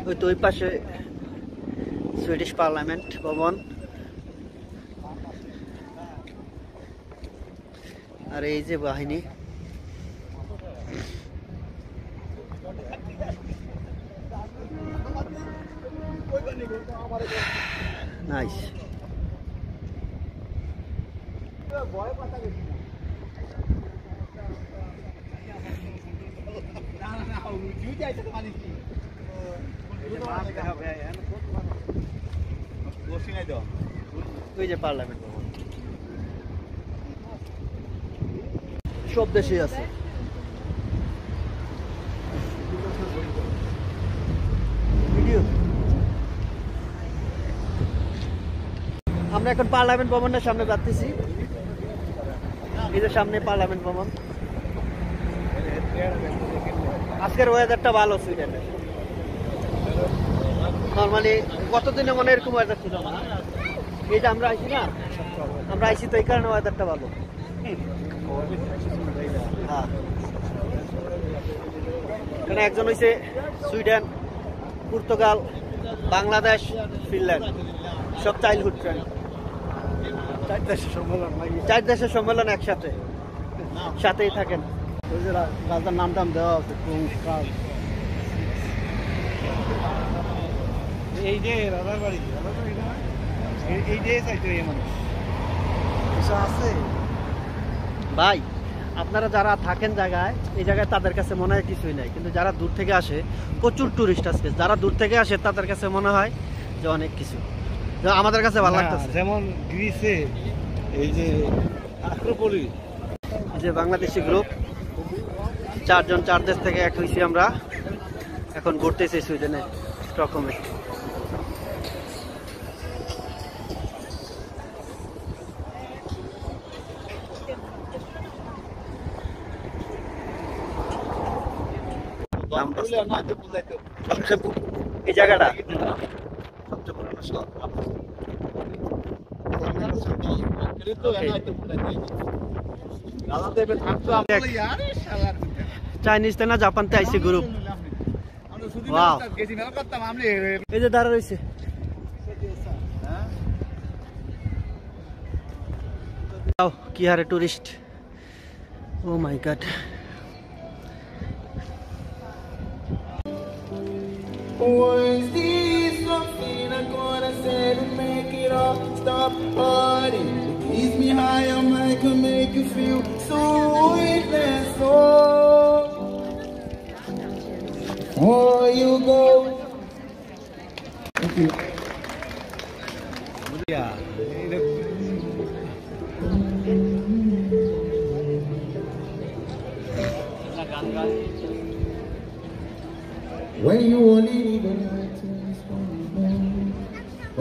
ওই তো ওই পাশে সুইডিশ পার্লামেন্ট ভবন, আর এই যে বাহিনী। নাইস। ওই যে পার্লামেন্ট ভবন সব দেশে আছে। আমরা এখন পার্লামেন্ট ভবনের সামনে যাচ্ছি। এই যে সামনে পার্লামেন্ট ভবন। আজকের ওয়েদারটা ভালো সুইডেনের। নর্মালি কতদিনে মনে এরকম ওয়েদার ছিল না। এই যে আমরা আইছি না, আমরা আইছি তো এই কারণে ওয়েদারটা ভালো। হ্যাঁ, এখানে একজন হইছে সুইডেন, পর্তুগাল, বাংলাদেশ, ফিনল্যান্ড, সব চাইল্ডহুড ফ্রেন্ড। 4 দেশের সম্মেলন একসাথে, সাথেই থাকেন। ওই যে রাজার নাম টাম দেওয়া আছে। এই যে রাজার বাড়ি, এই যে চাইতো এই মানুষ আছে। ভাই আপনারা যারা থাকেন জায়গায়, এই জায়গায় তাদের কাছে মনে হয় কিছুই নাই, কিন্তু যারা দূর থেকে আসে, প্রচুর টুরিস্ট আসে, যারা দূর থেকে আসে তাদের কাছে মনে হয় যে অনেক কিছু। আমাদের কাছে ভালো লাগতেছে। যেমন গ্রিসে এই যে আক্রোপলিস, যে বাংলাদেশি গ্রুপ 4 জন 4 দেশ থেকে এক হয়েছি আমরা। এখন ঘুরতেছি সুইডেনে স্টকহোমে। এই জায়গাটা চাইনিজ না জাপানতে আইসি গ্রুপ। এই যে দাঁড়া রয়েছে। কি হারে tourist, oh my god. Was this something I'm gonna say to make it all stop partying? It keeps me high, I can make you feel so sweetness. Oh, you go. Thank you. Yeah. When you only need the light to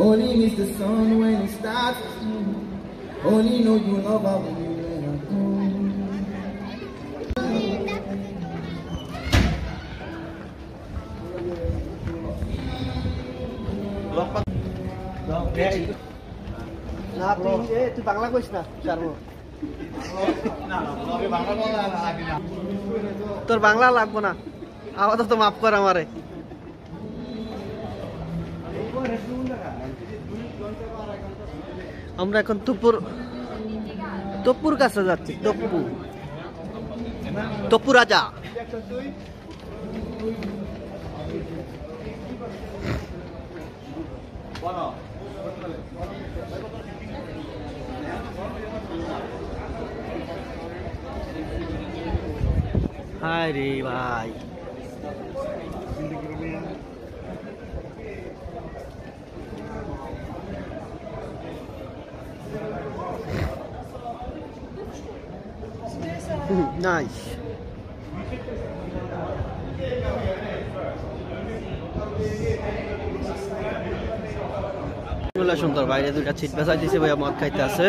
only needs the sun when it starts to snow. Only know you love how when you let her go. না তুই বাংলা কইস না, তোর বাংলা লাগবো না, আপাতত মাফ কর আমারে। আমরা এখন তপুর কাছে যাচ্ছি। তপু রাজা। হায় রে ভাই, nice. সুন্দর, বাইরে দুইটা ছিট বেচা দিছে, ভাইয়া মদ খাইতে আছে।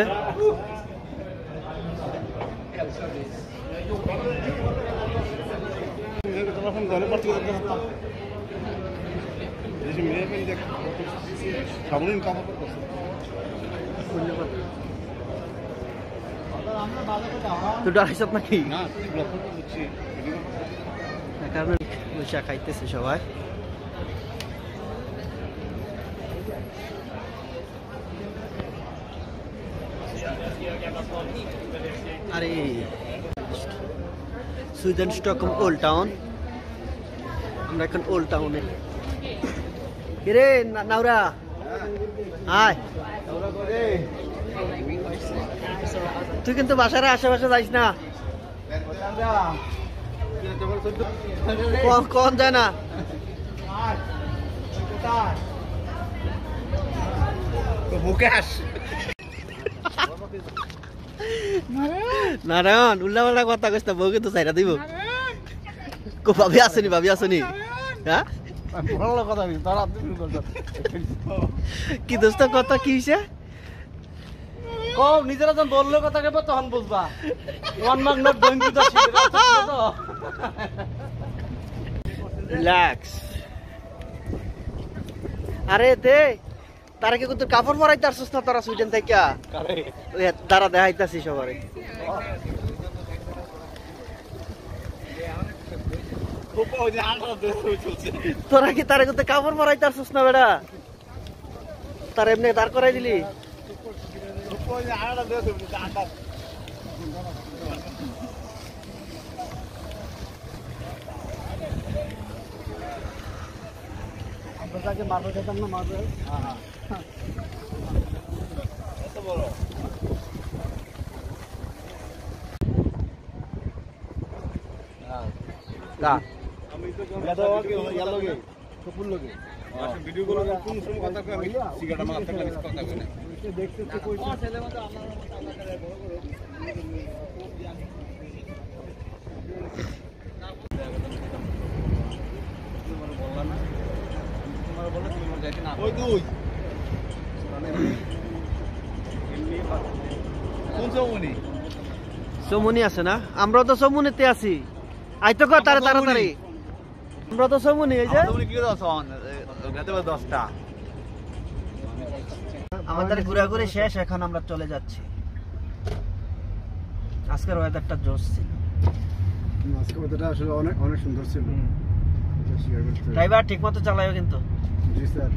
তুই ডরাইছ নাকি? কারণ বৈশা খাইতেছে সবাই। আরে সুইডেন স্টকহোম ওল্ড টাউন, আমরা এখন ওল্ড টাউনে। কিরে নাউরা আয়, তুই কিন্তু বাসার আশেপাশে যাইস না, কোন যায় না। নারায়ণ উল্লা পাল্টা কথা কইস না, বউ কিন্তু চাইরা দিব। ভাবি আসেনি, ভাবি আসেনি? হ্যাঁ কি দোস্ত কথা কি হইছে? নিজেরা যখন বললো কথা কেবো তখন বুঝবা। রিল্যাক্স। আরে দে তারা কি তোর কাপড় পরাইতে আসছিস না তোরা সুইডেন থেকে? তারা দেখাইতাছি সবারে। তোরা কি তারা কিন্তু কাপড় পরাইতে আসছিস না বেড়া? তার এমনি দাঁড় করাই দিলি। আমরা তাকে মারবো যেতাম না, মারবে চমুনি আছে না? আমরা তো চমুনিতে আছি। আইতো কো তাড়াতাড়ি, আমরা তো চমুনি। এই যে আমাদের ঘোরাঘুরি শেষ, এখন আমরা চলে যাচ্ছি। আজকের ওয়েদারটা জোশ ছিল, আজকে ওয়েদারটা আসলে অনেক অনেক সুন্দর ছিল। ড্রাইভার ঠিক মতো চালাইও কিন্তু। জি স্যার।